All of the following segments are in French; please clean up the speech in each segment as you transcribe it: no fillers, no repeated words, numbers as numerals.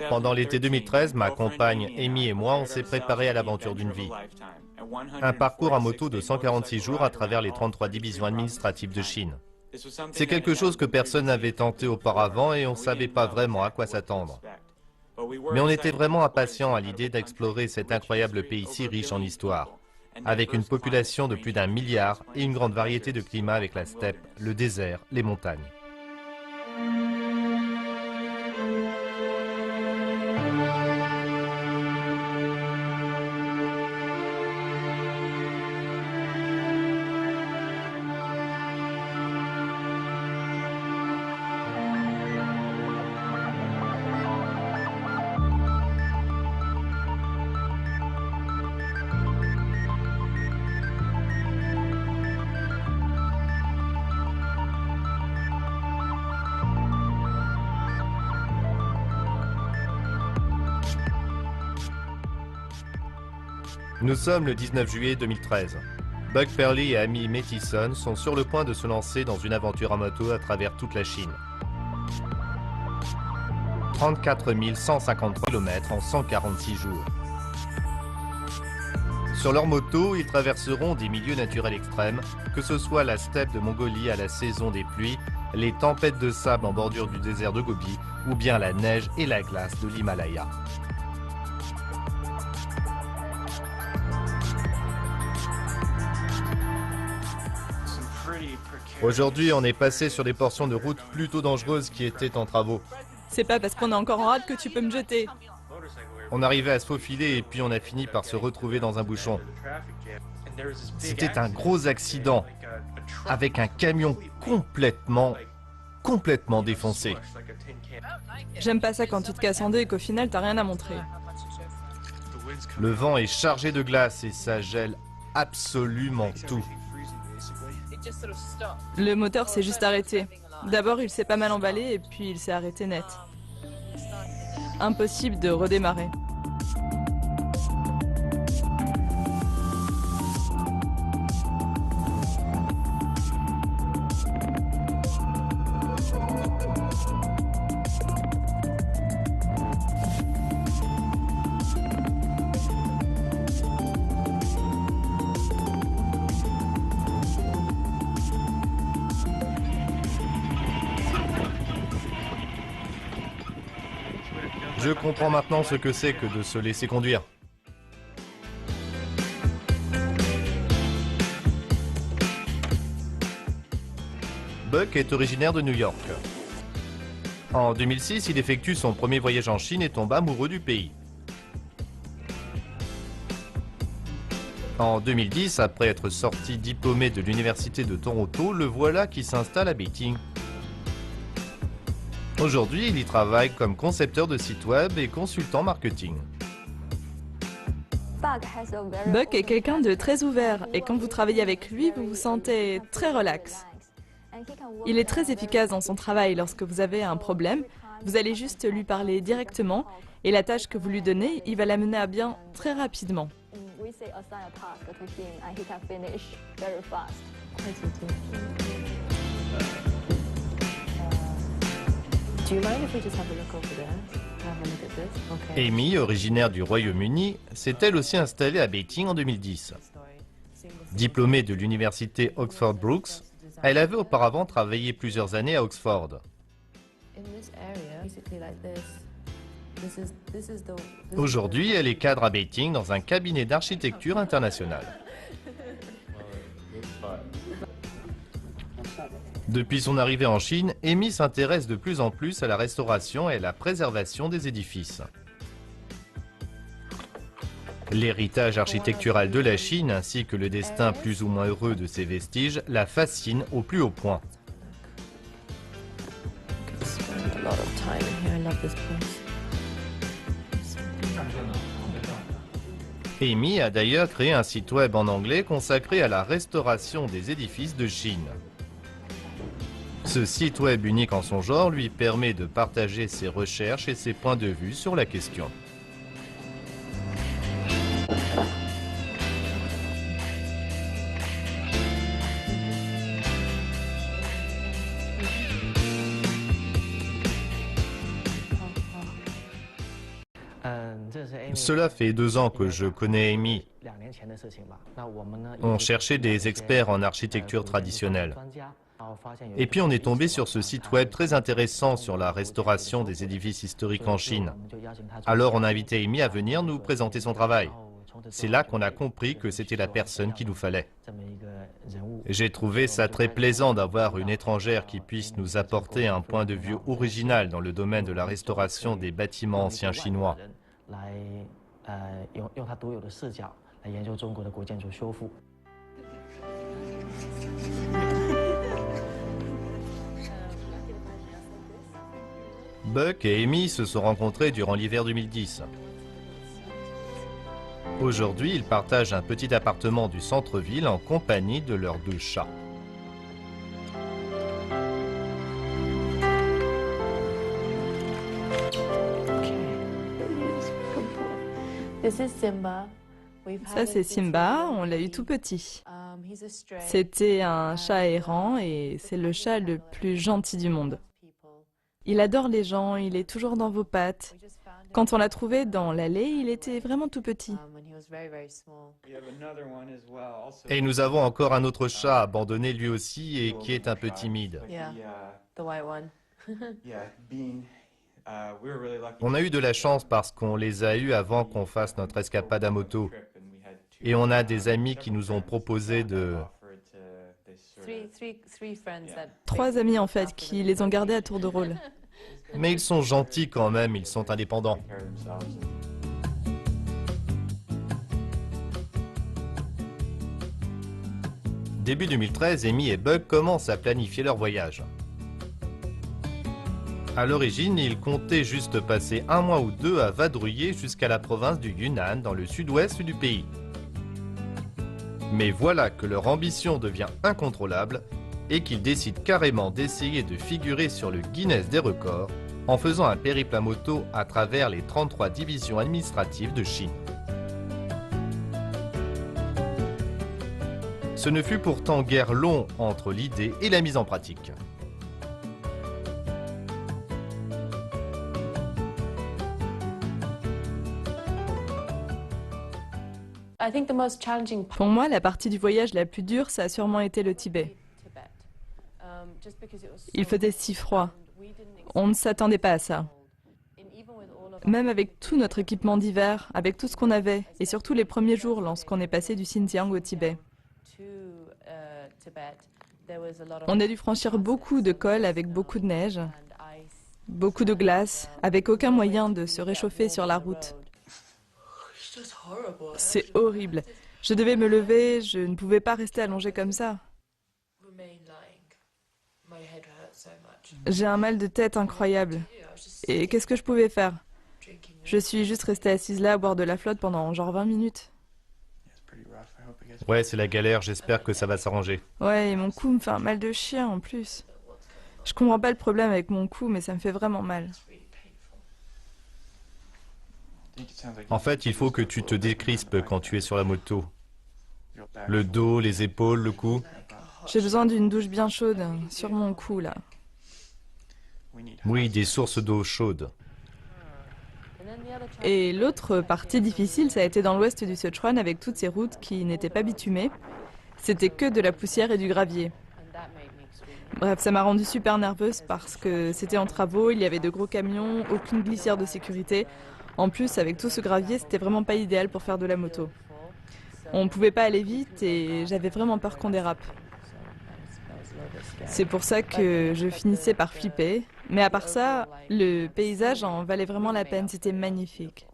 Pendant l'été 2013, ma compagne Amy et moi, on s'est préparés à l'aventure d'une vie. Un parcours à moto de 146 jours à travers les 33 divisions administratives de Chine. C'est quelque chose que personne n'avait tenté auparavant et on ne savait pas vraiment à quoi s'attendre. Mais on était vraiment impatients à l'idée d'explorer cet incroyable pays si riche en histoire, avec une population de plus d'1 milliard et une grande variété de climats avec la steppe, le désert, les montagnes. Nous sommes le 19 juillet 2013. Buck Perley et Amy Mathison sont sur le point de se lancer dans une aventure en moto à travers toute la Chine. 34 153 km en 146 jours. Sur leur moto, ils traverseront des milieux naturels extrêmes, que ce soit la steppe de Mongolie à la saison des pluies, les tempêtes de sable en bordure du désert de Gobi, ou bien la neige et la glace de l'Himalaya. Aujourd'hui, on est passé sur des portions de route plutôt dangereuses qui étaient en travaux. C'est pas parce qu'on est encore en rade que tu peux me jeter. On arrivait à se faufiler et puis on a fini par se retrouver dans un bouchon. C'était un gros accident avec un camion complètement défoncé. J'aime pas ça quand tu te casses en deux et qu'au final t'as rien à montrer. Le vent est chargé de glace et ça gèle absolument tout. Le moteur s'est juste arrêté. D'abord il s'est pas mal emballé et puis il s'est arrêté net. Impossible de redémarrer. Je comprends maintenant ce que c'est que de se laisser conduire. Buck est originaire de New York. En 2006, il effectue son premier voyage en Chine et tombe amoureux du pays. En 2010, après être sorti diplômé de l'université de Toronto, le voilà qui s'installe à Beijing. Aujourd'hui, il y travaille comme concepteur de sites web et consultant marketing. Buck est quelqu'un de très ouvert et quand vous travaillez avec lui, vous vous sentez très relax. Il est très efficace dans son travail. Lorsque vous avez un problème, vous allez juste lui parler directement et la tâche que vous lui donnez, il va la mener à bien très rapidement. Amy, originaire du Royaume-Uni, s'est elle aussi installée à Beijing en 2010. Diplômée de l'université Oxford Brookes, elle avait auparavant travaillé plusieurs années à Oxford. Aujourd'hui, elle est cadre à Beijing dans un cabinet d'architecture international. Depuis son arrivée en Chine, Amy s'intéresse de plus en plus à la restauration et à la préservation des édifices. L'héritage architectural de la Chine ainsi que le destin plus ou moins heureux de ses vestiges la fascinent au plus haut point. Amy a d'ailleurs créé un site web en anglais consacré à la restauration des édifices de Chine. Ce site web unique en son genre lui permet de partager ses recherches et ses points de vue sur la question. Cela fait 2 ans que je connais Amy. On cherchait des experts en architecture traditionnelle. Et puis on est tombé sur ce site web très intéressant sur la restauration des édifices historiques en Chine. Alors on a invité Amy à venir nous présenter son travail. C'est là qu'on a compris que c'était la personne qu'il nous fallait. J'ai trouvé ça très plaisant d'avoir une étrangère qui puisse nous apporter un point de vue original dans le domaine de la restauration des bâtiments anciens chinois. Buck et Amy se sont rencontrés durant l'hiver 2010. Aujourd'hui, ils partagent un petit appartement du centre-ville en compagnie de leurs 2 chats. Ça, c'est Simba, on l'a eu tout petit. C'était un chat errant et c'est le chat le plus gentil du monde. Il adore les gens, il est toujours dans vos pattes. Quand on l'a trouvé dans l'allée, il était vraiment tout petit. Et nous avons encore un autre chat abandonné lui aussi et qui est un peu timide. On a eu de la chance parce qu'on les a eus avant qu'on fasse notre escapade à moto. Et on a des amis qui nous ont proposé de... 3 amis en fait, qui les ont gardés à tour de rôle. Mais ils sont gentils quand même, ils sont indépendants. Début 2013, Amy et Buck commencent à planifier leur voyage. À l'origine, ils comptaient juste passer 1 mois ou 2 à vadrouiller jusqu'à la province du Yunnan, dans le sud-ouest du pays. Mais voilà que leur ambition devient incontrôlable et qu'ils décident carrément d'essayer de figurer sur le Guinness des records en faisant un périple à moto à travers les 33 divisions administratives de Chine. Ce ne fut pourtant guère long entre l'idée et la mise en pratique. Pour moi, la partie du voyage la plus dure, ça a sûrement été le Tibet. Il faisait si froid. On ne s'attendait pas à ça. Même avec tout notre équipement d'hiver, avec tout ce qu'on avait, et surtout les premiers jours lorsqu'on est passé du Xinjiang au Tibet. On a dû franchir beaucoup de cols avec beaucoup de neige, beaucoup de glace, avec aucun moyen de se réchauffer sur la route. C'est horrible. Je devais me lever, je ne pouvais pas rester allongée comme ça. J'ai un mal de tête incroyable. Et qu'est-ce que je pouvais faire? Je suis juste restée assise là à boire de la flotte pendant genre 20 minutes. Ouais, c'est la galère, j'espère que ça va s'arranger. Ouais, et mon cou me fait un mal de chien en plus. Je comprends pas le problème avec mon cou, mais ça me fait vraiment mal. En fait, il faut que tu te décrispes quand tu es sur la moto. Le dos, les épaules, le cou. J'ai besoin d'une douche bien chaude sur mon cou là. Oui, des sources d'eau chaude. Et l'autre partie difficile, ça a été dans l'ouest du Sichuan avec toutes ces routes qui n'étaient pas bitumées. C'était que de la poussière et du gravier. Bref, ça m'a rendue super nerveuse parce que c'était en travaux, il y avait de gros camions, aucune glissière de sécurité. En plus, avec tout ce gravier, c'était vraiment pas idéal pour faire de la moto. On pouvait pas aller vite et j'avais vraiment peur qu'on dérape. C'est pour ça que je finissais par flipper. Mais à part ça, le paysage en valait vraiment la peine, c'était magnifique.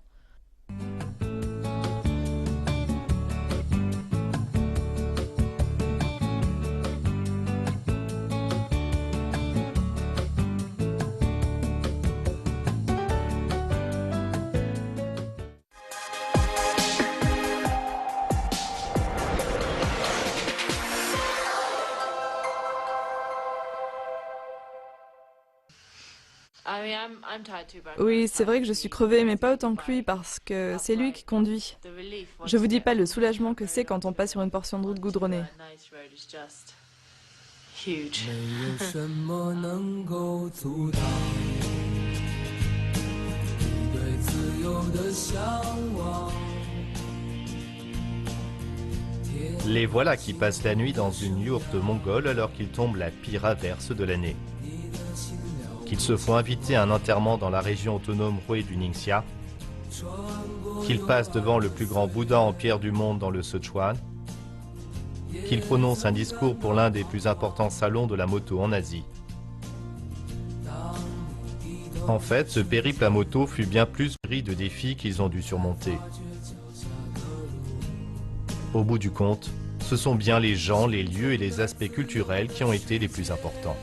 Oui, c'est vrai que je suis crevée, mais pas autant que lui, parce que c'est lui qui conduit. Je vous dis pas le soulagement que c'est quand on passe sur une portion de route goudronnée. Les voilà qui passent la nuit dans une yourte mongole alors qu'il tombe la pire averse de l'année. Qu'ils se font inviter à un enterrement dans la région autonome Roué du Ningxia. Qu'ils passent devant le plus grand Bouddha en pierre du monde dans le Sichuan. Qu'ils prononcent un discours pour l'un des plus importants salons de la moto en Asie. En fait, ce périple à moto fut bien plus de défis qu'ils ont dû surmonter. Au bout du compte, ce sont bien les gens, les lieux et les aspects culturels qui ont été les plus importants.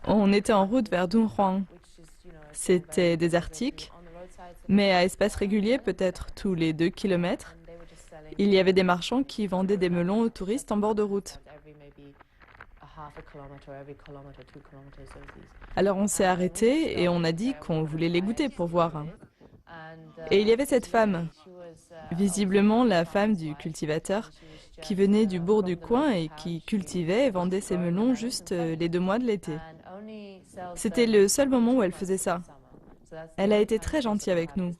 On était en route vers Dunhuang. C'était désertique, mais à espace régulier, peut-être tous les 2 kilomètres, il y avait des marchands qui vendaient des melons aux touristes en bord de route. Alors on s'est arrêté et on a dit qu'on voulait les goûter pour voir. Et il y avait cette femme, visiblement la femme du cultivateur, qui venait du bourg du coin et qui cultivait et vendait ses melons juste les 2 mois de l'été. C'était le seul moment où elle faisait ça. Elle a été très gentille avec nous.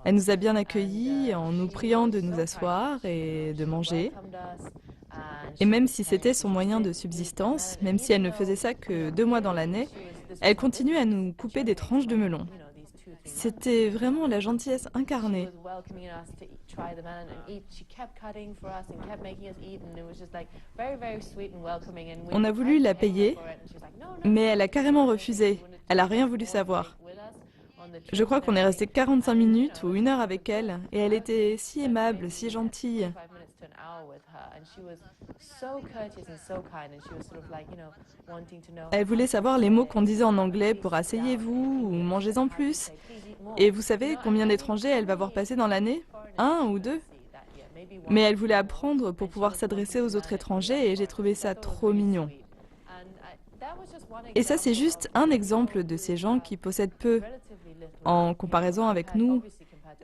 Elle nous a bien accueillis en nous priant de nous asseoir et de manger. Et même si c'était son moyen de subsistance, même si elle ne faisait ça que 2 mois dans l'année, elle continuait à nous couper des tranches de melon. C'était vraiment la gentillesse incarnée. On a voulu la payer, mais elle a carrément refusé. Elle n'a rien voulu savoir. Je crois qu'on est resté 45 minutes ou 1 heure avec elle, et elle était si aimable, si gentille. Elle voulait savoir les mots qu'on disait en anglais pour « asseyez-vous » ou « mangez-en plus ». Et vous savez combien d'étrangers elle va voir passer dans l'année? 1 ou 2? Mais elle voulait apprendre pour pouvoir s'adresser aux autres étrangers et j'ai trouvé ça trop mignon. Et ça, c'est juste un exemple de ces gens qui possèdent peu. En comparaison avec nous,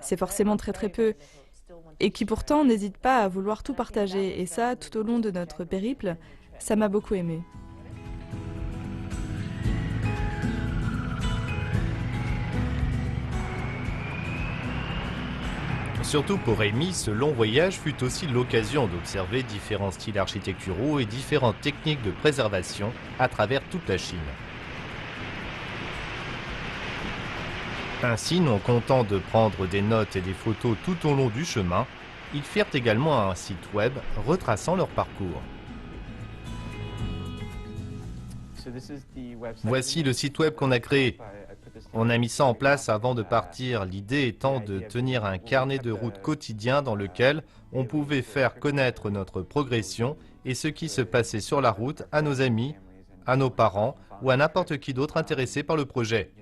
c'est forcément très très peu. Et qui pourtant n'hésitent pas à vouloir tout partager. Et ça, tout au long de notre périple, ça m'a beaucoup aimé. Surtout pour Amy, ce long voyage fut aussi l'occasion d'observer différents styles architecturaux et différentes techniques de préservation à travers toute la Chine. Ainsi, non content de prendre des notes et des photos tout au long du chemin, ils firent également un site web retraçant leur parcours. Voici le site web qu'on a créé. On a mis ça en place avant de partir, l'idée étant de tenir un carnet de route quotidien dans lequel on pouvait faire connaître notre progression et ce qui se passait sur la route à nos amis, à nos parents ou à n'importe qui d'autre intéressé par le projet.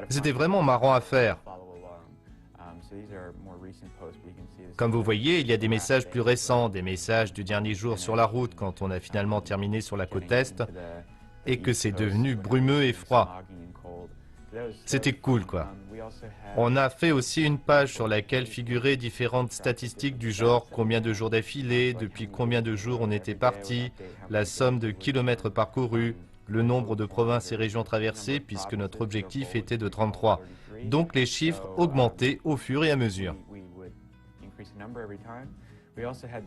C'était vraiment marrant à faire. Comme vous voyez, il y a des messages plus récents, des messages du dernier jour sur la route quand on a finalement terminé sur la côte Est et que c'est devenu brumeux et froid. C'était cool, quoi. On a fait aussi une page sur laquelle figuraient différentes statistiques du genre combien de jours d'affilée, depuis combien de jours on était parti, la somme de kilomètres parcourus, le nombre de provinces et régions traversées puisque notre objectif était de 33. Donc les chiffres augmentaient au fur et à mesure.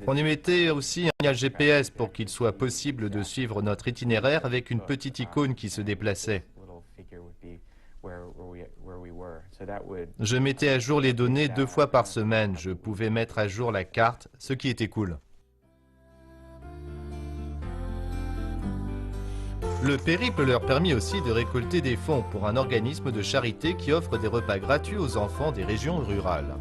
On y mettait aussi un signal GPS pour qu'il soit possible de suivre notre itinéraire avec une petite icône qui se déplaçait. Je mettais à jour les données 2 fois par semaine. Je pouvais mettre à jour la carte, ce qui était cool. Le périple leur permit aussi de récolter des fonds pour un organisme de charité qui offre des repas gratuits aux enfants des régions rurales.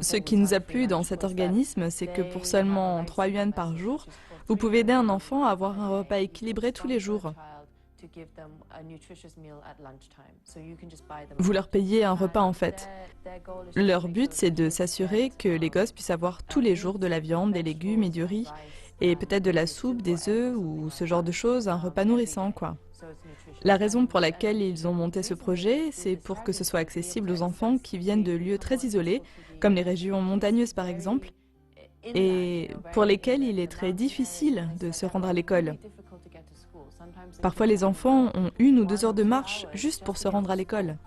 Ce qui nous a plu dans cet organisme, c'est que pour seulement 3 yuan par jour, vous pouvez aider un enfant à avoir un repas équilibré tous les jours. Vous leur payez un repas en fait. Leur but, c'est de s'assurer que les gosses puissent avoir tous les jours de la viande, des légumes et du riz, et peut-être de la soupe, des œufs ou ce genre de choses, un repas nourrissant, quoi. La raison pour laquelle ils ont monté ce projet, c'est pour que ce soit accessible aux enfants qui viennent de lieux très isolés, comme les régions montagneuses par exemple, et pour lesquels il est très difficile de se rendre à l'école. Parfois les enfants ont 1 ou 2 heures de marche juste pour se rendre à l'école.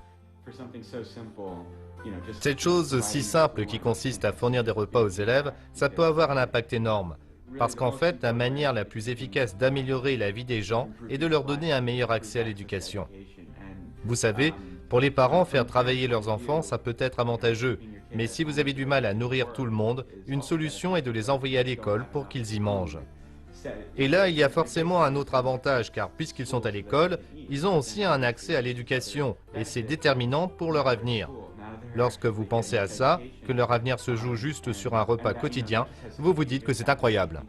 Cette chose si simple qui consiste à fournir des repas aux élèves, ça peut avoir un impact énorme. Parce qu'en fait, la manière la plus efficace d'améliorer la vie des gens est de leur donner un meilleur accès à l'éducation. Vous savez, pour les parents, faire travailler leurs enfants, ça peut être avantageux. Mais si vous avez du mal à nourrir tout le monde, une solution est de les envoyer à l'école pour qu'ils y mangent. Et là, il y a forcément un autre avantage, car puisqu'ils sont à l'école, ils ont aussi un accès à l'éducation, et c'est déterminant pour leur avenir. Lorsque vous pensez à ça, que leur avenir se joue juste sur un repas quotidien, vous vous dites que c'est incroyable.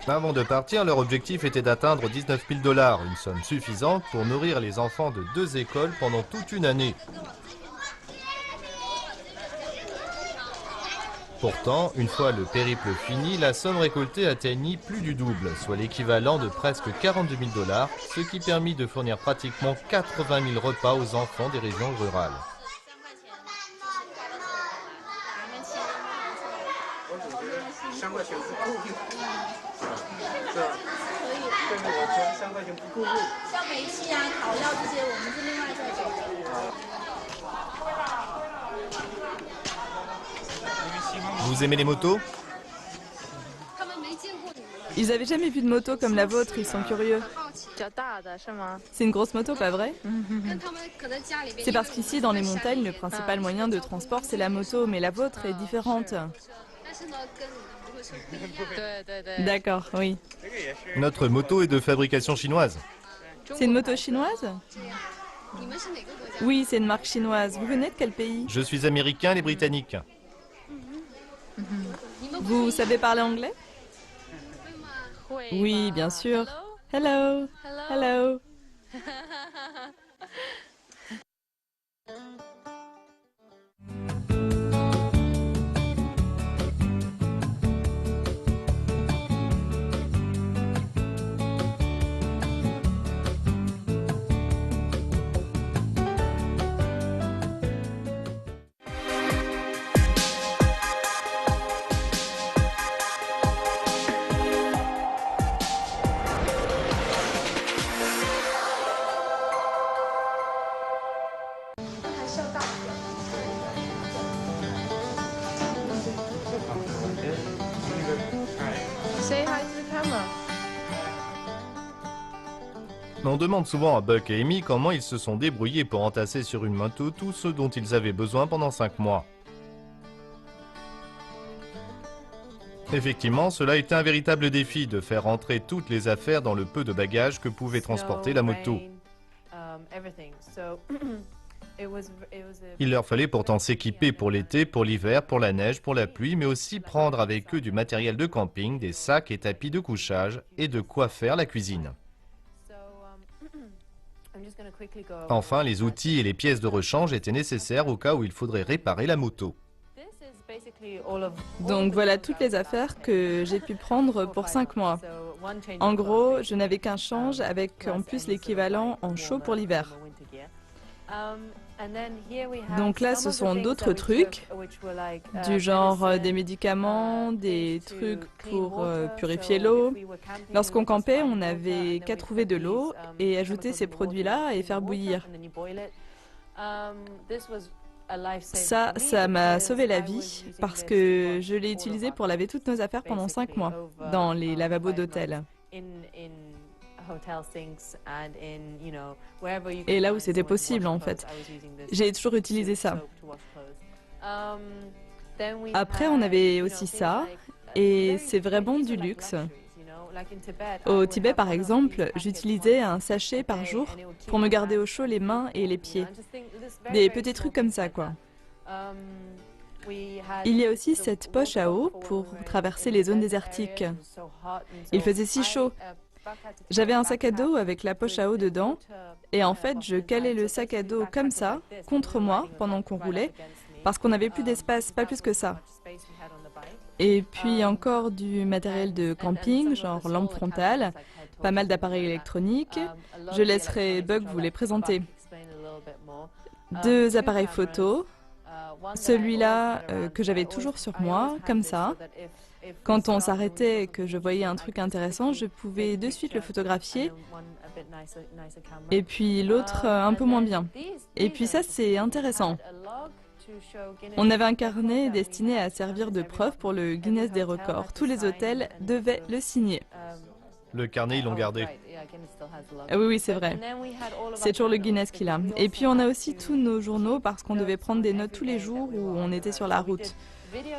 Avant de partir, leur objectif était d'atteindre 19 000 $, une somme suffisante pour nourrir les enfants de 2 écoles pendant toute une année. Pourtant, une fois le périple fini, la somme récoltée atteignit plus du double, soit l'équivalent de presque 42 000 $, ce qui permit de fournir pratiquement 80 000 repas aux enfants des régions rurales. Vous aimez les motos? Ils n'avaient jamais vu de moto comme la vôtre, ils sont curieux. C'est une grosse moto, pas vrai? C'est parce qu'ici, dans les montagnes, le principal moyen de transport, c'est la moto, mais la vôtre est différente. D'accord, oui. Notre moto est de fabrication chinoise. C'est une moto chinoise? Oui, c'est une marque chinoise. Vous venez de quel pays? Je suis américain, les Britanniques. Vous savez parler anglais? Oui, bien sûr. Hello. Hello. On demande souvent à Buck et Amy comment ils se sont débrouillés pour entasser sur une moto tout ce dont ils avaient besoin pendant 5 mois. Effectivement, cela a été un véritable défi de faire entrer toutes les affaires dans le peu de bagages que pouvait transporter la moto. Il leur fallait pourtant s'équiper pour l'été, pour l'hiver, pour la neige, pour la pluie, mais aussi prendre avec eux du matériel de camping, des sacs et tapis de couchage et de quoi faire la cuisine. Enfin, les outils et les pièces de rechange étaient nécessaires au cas où il faudrait réparer la moto. Donc voilà toutes les affaires que j'ai pu prendre pour 5 mois. En gros, je n'avais qu'un change avec en plus l'équivalent en chaud pour l'hiver. Donc là, ce sont d'autres trucs, du genre des médicaments, des trucs pour purifier l'eau. Lorsqu'on campait, on n'avait qu'à trouver de l'eau et ajouter ces produits-là et faire bouillir. Ça m'a sauvé la vie parce que je l'ai utilisé pour laver toutes nos affaires pendant 5 mois dans les lavabos d'hôtel. Et là où c'était possible en fait. J'ai toujours utilisé ça. Après on avait aussi ça et c'est vraiment du luxe. Au Tibet par exemple, j'utilisais un sachet par jour pour me garder au chaud les mains et les pieds. Des petits trucs comme ça quoi. Il y a aussi cette poche à eau pour traverser les zones désertiques. Il faisait si chaud. J'avais un sac à dos avec la poche à eau dedans, et en fait, je calais le sac à dos comme ça, contre moi, pendant qu'on roulait, parce qu'on n'avait plus d'espace, pas plus que ça. Et puis encore du matériel de camping, genre lampe frontale, pas mal d'appareils électroniques. Je laisserai Buck vous les présenter. 2 appareils photo, celui-là que j'avais toujours sur moi, comme ça. Quand on s'arrêtait et que je voyais un truc intéressant, je pouvais de suite le photographier. Et puis l'autre un peu moins bien. Et puis ça, c'est intéressant. On avait un carnet destiné à servir de preuve pour le Guinness des records. Tous les hôtels devaient le signer. Le carnet, ils l'ont gardé. Ah oui, oui, c'est vrai. C'est toujours le Guinness qui l'a. Et puis on a aussi tous nos journaux parce qu'on devait prendre des notes tous les jours où on était sur la route.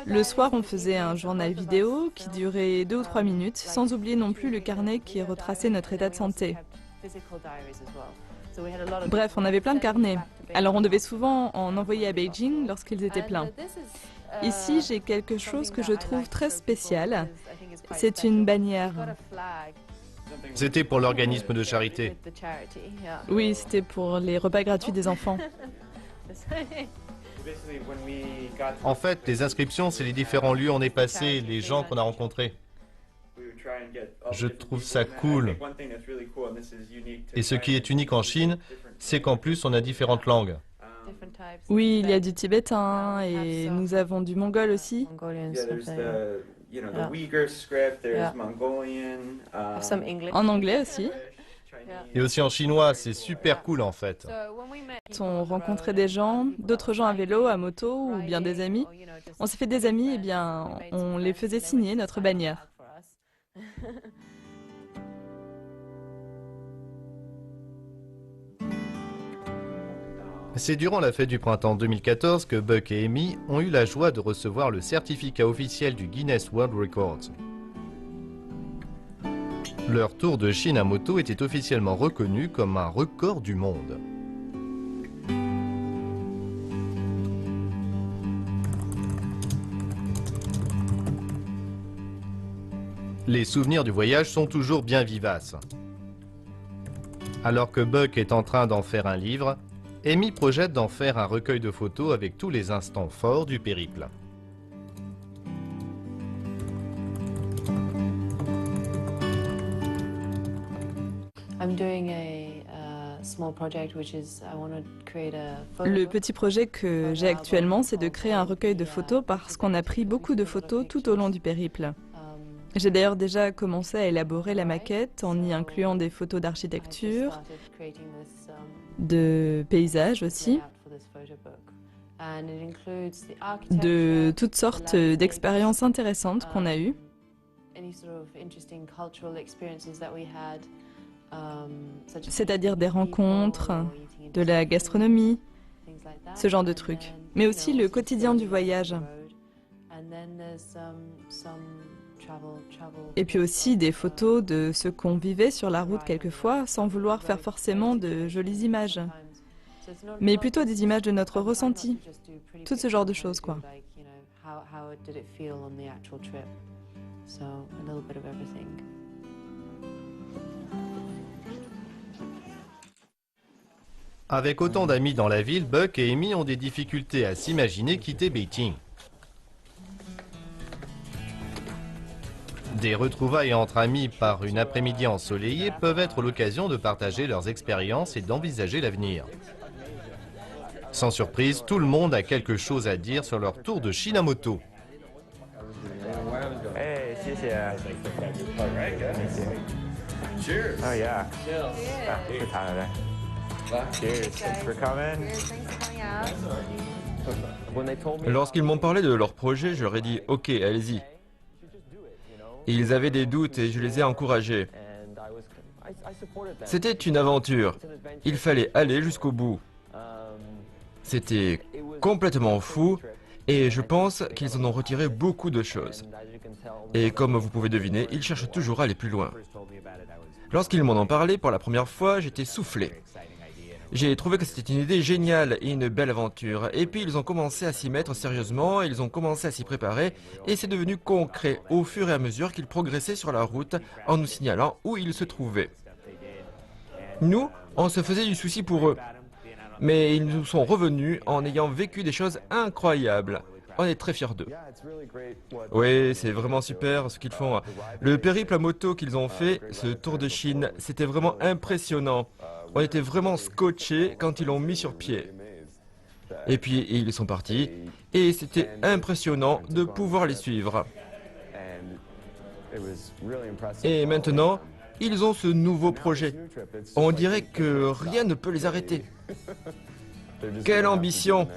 Le soir, on faisait un journal vidéo qui durait 2 ou 3 minutes, sans oublier non plus le carnet qui retraçait notre état de santé. Bref, on avait plein de carnets. Alors on devait souvent en envoyer à Beijing lorsqu'ils étaient pleins. Ici, j'ai quelque chose que je trouve très spécial. C'est une bannière. C'était pour l'organisme de charité. Oui, c'était pour les repas gratuits des enfants. En fait, les inscriptions, c'est les différents lieux où on est passé, les gens qu'on a rencontrés. Je trouve ça cool. Et ce qui est unique en Chine, c'est qu'en plus, on a différentes langues. Oui, il y a du tibétain et nous avons du mongol aussi. En anglais aussi. Et aussi en chinois, c'est super cool en fait. On rencontrait des gens, d'autres gens à vélo, à moto ou bien des amis. On s'est fait des amis, et bien on les faisait signer notre bannière. C'est durant la fête du printemps 2014 que Buck et Amy ont eu la joie de recevoir le certificat officiel du Guinness World Records. Leur tour de Chine à moto était officiellement reconnu comme un record du monde. Les souvenirs du voyage sont toujours bien vivaces. Alors que Buck est en train d'en faire un livre, Amy projette d'en faire un recueil de photos avec tous les instants forts du périple. Le petit projet que j'ai actuellement, c'est de créer un recueil de photos parce qu'on a pris beaucoup de photos tout au long du périple. J'ai d'ailleurs déjà commencé à élaborer la maquette en y incluant des photos d'architecture, de paysages aussi, de toutes sortes d'expériences intéressantes qu'on a eues. C'est-à-dire des rencontres, de la gastronomie, ce genre de trucs. Mais aussi le quotidien du voyage. Et puis aussi des photos de ce qu'on vivait sur la route quelquefois, sans vouloir faire forcément de jolies images. Mais plutôt des images de notre ressenti. Tout ce genre de choses, quoi. Avec autant d'amis dans la ville, Buck et Amy ont des difficultés à s'imaginer quitter Beijing. Des retrouvailles entre amis par une après-midi ensoleillée peuvent être l'occasion de partager leurs expériences et d'envisager l'avenir. Sans surprise, tout le monde a quelque chose à dire sur leur tour de Chine à moto. Hey, oh yeah. Cheers. Thanks for coming. Lorsqu'ils m'ont parlé de leur projet, je leur ai dit « Ok, allez-y ». Ils avaient des doutes et je les ai encouragés. C'était une aventure. Il fallait aller jusqu'au bout. C'était complètement fou et je pense qu'ils en ont retiré beaucoup de choses. Et comme vous pouvez deviner, ils cherchent toujours à aller plus loin. Lorsqu'ils m'en ont parlé pour la première fois, j'étais soufflé. J'ai trouvé que c'était une idée géniale et une belle aventure. Et puis ils ont commencé à s'y mettre sérieusement, ils ont commencé à s'y préparer et c'est devenu concret au fur et à mesure qu'ils progressaient sur la route en nous signalant où ils se trouvaient. Nous, on se faisait du souci pour eux, mais ils nous sont revenus en ayant vécu des choses incroyables. On est très fiers d'eux. Oui, c'est vraiment super ce qu'ils font. Le périple à moto qu'ils ont fait, ce tour de Chine, c'était vraiment impressionnant. On était vraiment scotchés quand ils l'ont mis sur pied. Et puis ils sont partis, et c'était impressionnant de pouvoir les suivre. Et maintenant, ils ont ce nouveau projet. On dirait que rien ne peut les arrêter. Quelle ambition!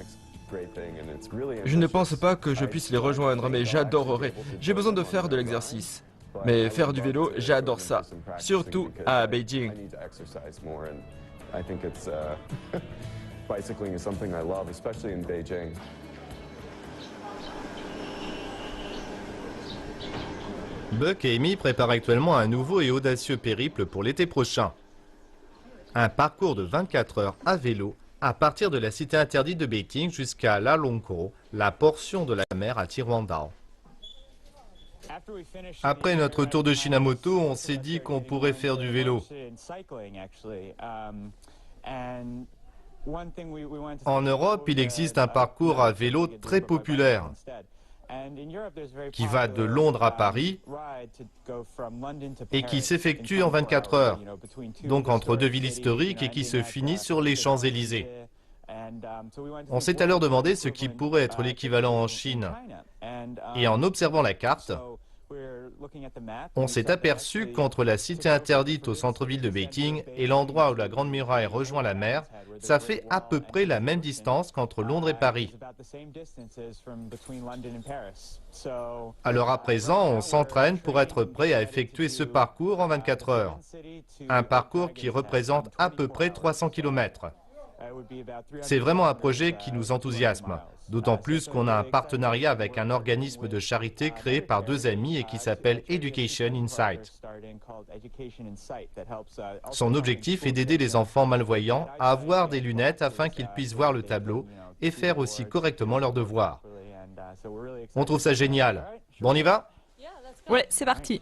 Je ne pense pas que je puisse les rejoindre, mais j'adorerais. J'ai besoin de faire de l'exercice. Mais faire du vélo, j'adore ça. Surtout à Beijing. Bicycling is something I love, especially in Beijing. Buck et Amy préparent actuellement un nouveau et audacieux périple pour l'été prochain. Un parcours de 24 heures à vélo à partir de la cité interdite de Beijing jusqu'à Lalongkou, la portion de la mer à Tiruandao. Après notre tour de Chine à moto, on s'est dit qu'on pourrait faire du vélo. En Europe, il existe un parcours à vélo très populaire qui va de Londres à Paris et qui s'effectue en 24 heures, donc entre deux villes historiques et qui se finit sur les Champs-Élysées. On s'est alors demandé ce qui pourrait être l'équivalent en Chine. Et en observant la carte, on s'est aperçu qu'entre la cité interdite au centre-ville de Beijing et l'endroit où la Grande Muraille rejoint la mer, ça fait à peu près la même distance qu'entre Londres et Paris. Alors à présent, on s'entraîne pour être prêt à effectuer ce parcours en 24 heures. Un parcours qui représente à peu près 300 km. C'est vraiment un projet qui nous enthousiasme, d'autant plus qu'on a un partenariat avec un organisme de charité créé par deux amis et qui s'appelle Education Insight. Son objectif est d'aider les enfants malvoyants à avoir des lunettes afin qu'ils puissent voir le tableau et faire aussi correctement leurs devoirs. On trouve ça génial. Bon, on y va? Ouais, c'est parti.